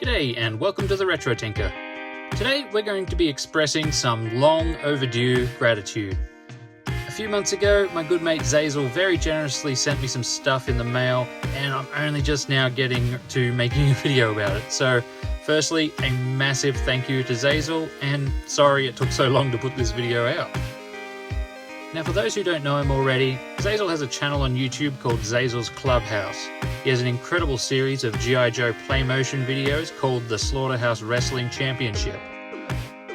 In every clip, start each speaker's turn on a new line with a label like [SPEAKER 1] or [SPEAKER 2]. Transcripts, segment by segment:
[SPEAKER 1] G'day and welcome to the Retro Tinker. Today we're going to be expressing some long overdue gratitude. A few months ago, my good mate Xazyl very generously sent me some stuff in the mail, and I'm only just now getting to making a video about it. So firstly, a massive thank you to Xazyl, and sorry it took so long to put this video out. Now for those who don't know him already, Xazyl has a channel on YouTube called Xazyl's Clubhouse. He has an incredible series of G.I. Joe play motion videos called the Slaughterhouse Wrestling Championship.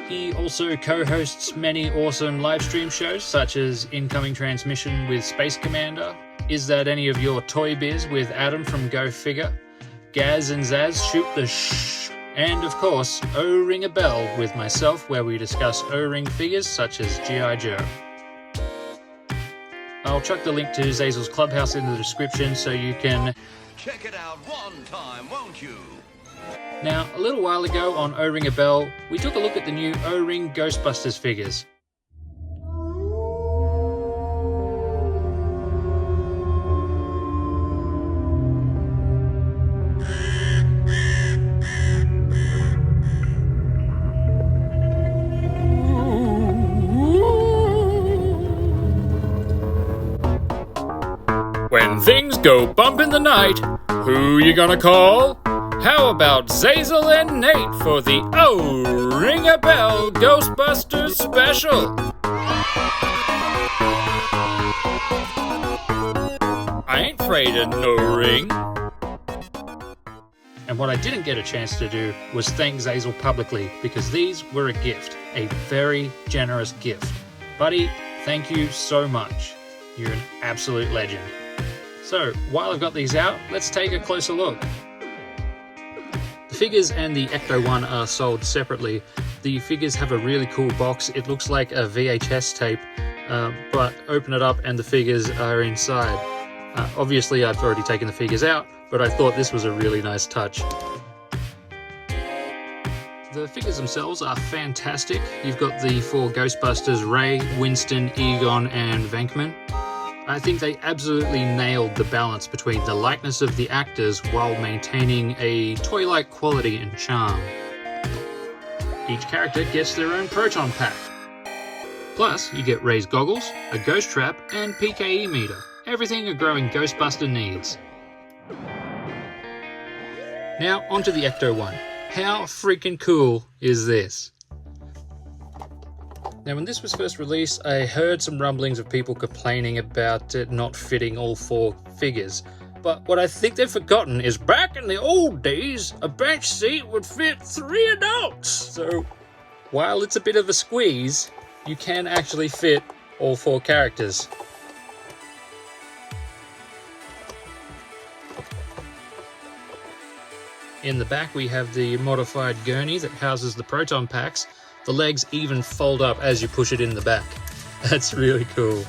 [SPEAKER 1] He also co-hosts many awesome live stream shows such as Incoming Transmission with Space Commander, Is That Any of Your Toy Biz with Adam from Go Figure, Gaz and Zaz Shoot the Shh, and of course O Ring a Bell with myself, where we discuss O-ring figures such as G.I. Joe. I'll chuck the link to Xazyl's Clubhouse in the description so you can
[SPEAKER 2] check it out one time, won't you?
[SPEAKER 1] Now, a little while ago on O Ring a Bell, we took a look at the new O-ring Ghostbusters figures. When things go bump in the night, who you gonna call? How about Xazyl and Nate for the O Ring a Bell Ghostbusters special? I ain't afraid of no ring. And what I didn't get a chance to do was thank Xazyl publicly, because these were a gift, a very generous gift. Buddy, thank you so much. You're an absolute legend. So, while I've got these out, let's take a closer look. The figures and the Ecto one are sold separately. The figures have a really cool box. It looks like a VHS tape, but open it up and the figures are inside. Obviously, I've already taken the figures out, but I thought this was a really nice touch. The figures themselves are fantastic. You've got the four Ghostbusters: Ray, Winston, Egon, and Venkman. I think they absolutely nailed the balance between the likeness of the actors while maintaining a toy-like quality and charm. Each character gets their own proton pack. Plus, you get Ray's goggles, a ghost trap, and PKE meter. Everything a growing Ghostbuster needs. Now, onto the Ecto one. How freaking cool is this? Now, when this was first released, I heard some rumblings of people complaining about it not fitting all four figures. But what I think they've forgotten is back in the old days, a bench seat would fit 3 adults. So, while it's a bit of a squeeze, you can actually fit all 4 characters. In the back, we have the modified gurney that houses the proton packs. The legs even fold up as you push it in the back. That's really cool.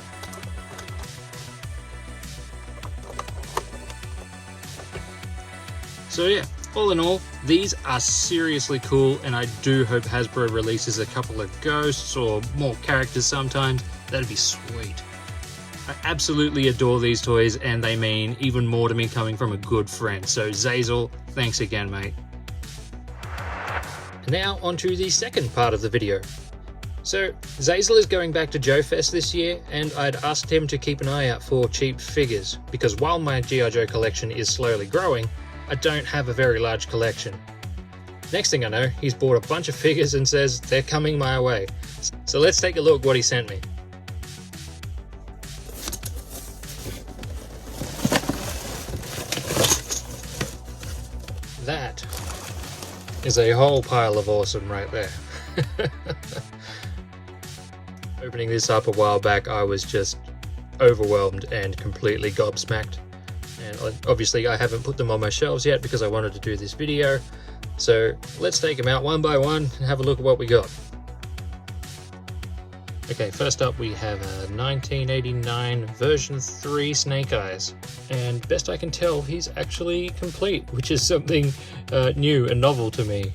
[SPEAKER 1] So yeah, all in all, these are seriously cool, and I do hope Hasbro releases a couple of ghosts or more characters sometimes. That'd be sweet. I absolutely adore these toys, and they mean even more to me coming from a good friend. So Xazyl, thanks again, mate. Now onto the second part of the video. So Xazyl is going back to Joe Fest this year, and I'd asked him to keep an eye out for cheap figures, because while my G.I. Joe collection is slowly growing, I don't have a very large collection. Next thing I know, he's bought a bunch of figures and says they're coming my way. So let's take a look what he sent me. That is a whole pile of awesome right there. Opening this up a while back, I was just overwhelmed and completely gobsmacked. And obviously I haven't put them on my shelves yet because I wanted to do this video. So let's take them out one by one and have a look at what we got. Okay, first up we have a 1989 version 3 Snake Eyes, and best I can tell he's actually complete, which is something new and novel to me.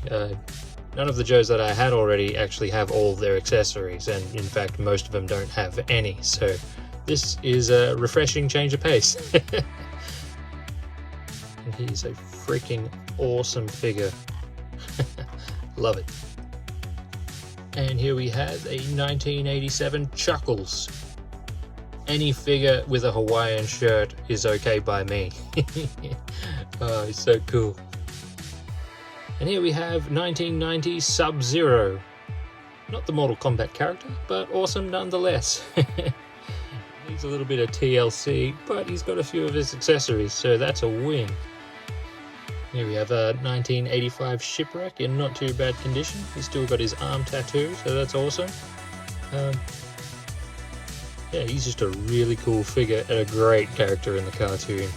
[SPEAKER 1] None of the Joes that I had already actually have all their accessories, and in fact most of them don't have any, so this is a refreshing change of pace. And he's a freaking awesome figure. Love it. And here we have a 1987 Chuckles. Any figure with a Hawaiian shirt is okay by me. Oh, he's so cool. And here we have 1990 Sub-Zero. Not the Mortal Kombat character, but awesome nonetheless. Needs a little bit of TLC, but he's got a few of his accessories, so that's a win. Here we have a 1985 Shipwreck in not too bad condition. He's still got his arm tattoo, so that's awesome. Yeah, he's just a really cool figure and a great character in the cartoon.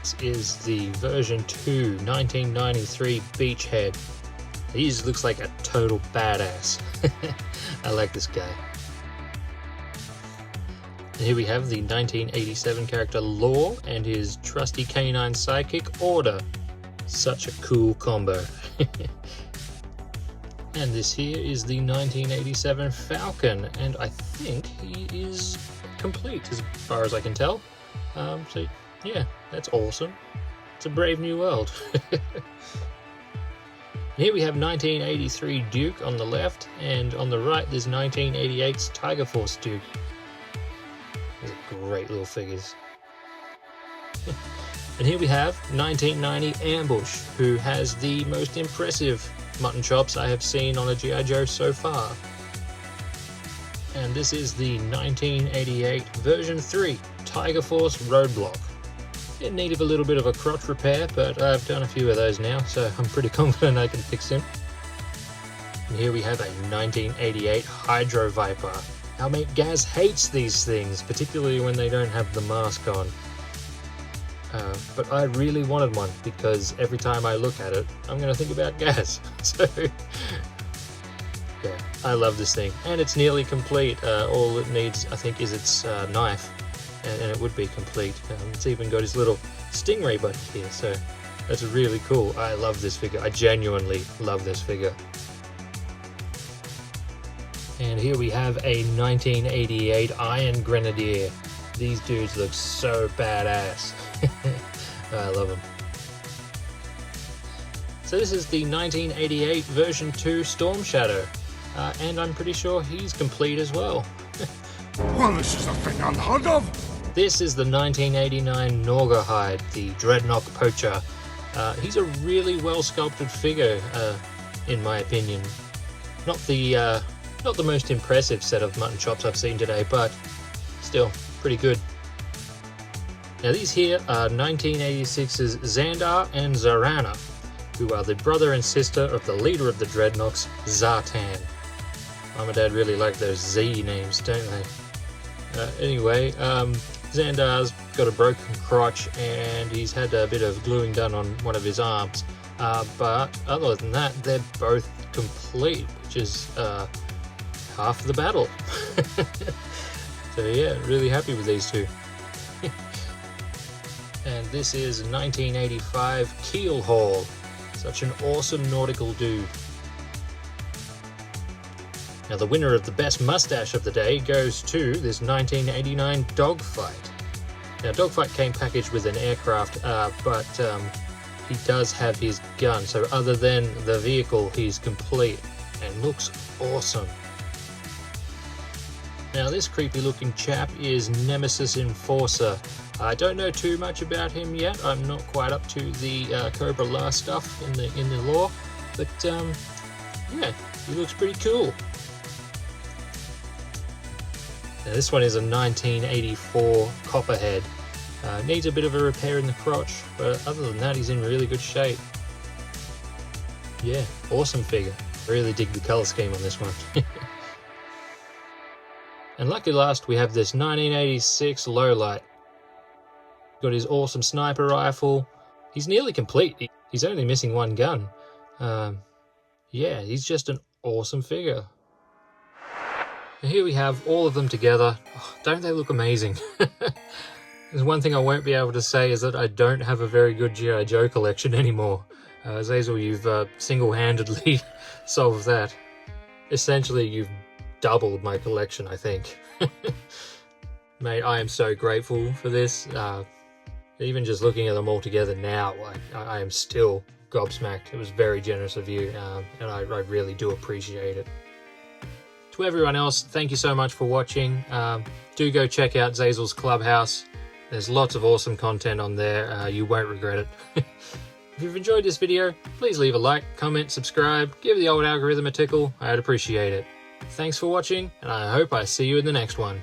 [SPEAKER 1] This is the version 2, 1993 Beachhead. He just looks like a total badass. I like this guy. And here we have the 1987 character Law and his trusty canine sidekick Order. Such a cool combo. And this here is the 1987 Falcon, and I think he is complete as far as I can tell. So yeah, that's awesome. It's a brave new world. Here we have 1983 Duke on the left, and on the right there's 1988's Tiger Force Duke. These are great little figures. And here we have 1990 Ambush, who has the most impressive mutton chops I have seen on a G.I. Joe so far. And this is the 1988 version 3 Tiger Force Roadblock. It needed a little bit of a crotch repair, but I've done a few of those now, so I'm pretty confident I can fix him. And here we have a 1988 Hydro Viper. Our mate Gaz hates these things, particularly when they don't have the mask on. But I really wanted one, because every time I look at it, I'm going to think about Gaz. So, yeah, I love this thing. And it's nearly complete. All it needs, I think, is its knife, and it would be complete. It's even got his little stingray buddy here, so that's really cool. I love this figure. I genuinely love this figure. And here we have a 1988 Iron Grenadier. These dudes look so badass. I love them. So this is the 1988 version 2 Storm Shadow, and I'm pretty sure he's complete as well.
[SPEAKER 3] Well, this is the thing unheard of.
[SPEAKER 1] This is the 1989 Norgahide, the Dreadnought Poacher. He's a really well sculpted figure, in my opinion. Not the most impressive set of mutton chops I've seen today, but still pretty good. Now these here are 1986's Xandar and Zarana, who are the brother and sister of the leader of the Dreadnoks, Zartan. Mum and Dad really like those Z names, don't they? Anyway, Xandar's got a broken crotch and he's had a bit of gluing done on one of his arms. But other than that, they're both complete, which is half the battle. So yeah, really happy with these two. And this is 1985 Keelhaul. Such an awesome nautical dude. Now the winner of the best mustache of the day goes to this 1989 Dogfight. Now Dogfight came packaged with an aircraft, but he does have his gun, so other than the vehicle, he's complete and looks awesome. Now this creepy looking chap is Nemesis Enforcer. I don't know too much about him yet. I'm not quite up to the Cobra La stuff in the lore, but yeah, he looks pretty cool. Now this one is a 1984 Copperhead. Needs a bit of a repair in the crotch, but other than that, he's in really good shape. Yeah, awesome figure. Really dig the color scheme on this one. And lucky last, we have this 1986 Lowlight. Got his awesome sniper rifle. He's nearly complete. He's only missing one gun. Yeah, he's just an awesome figure. And here we have all of them together. Oh, don't they look amazing? There's one thing I won't be able to say is that I don't have a very good G.I. Joe collection anymore. Xazyl, you've single-handedly solved that. Essentially, you've doubled my collection, I think. Mate, I am so grateful for this. Even just looking at them all together now, I am still gobsmacked. It was very generous of you, and I really do appreciate it. To everyone else, thank you so much for watching. Do go check out Xazyl's Clubhouse. There's lots of awesome content on there. You won't regret it. If you've enjoyed this video, please leave a like, comment, subscribe, give the old algorithm a tickle. I'd appreciate it. Thanks for watching, and I hope I see you in the next one.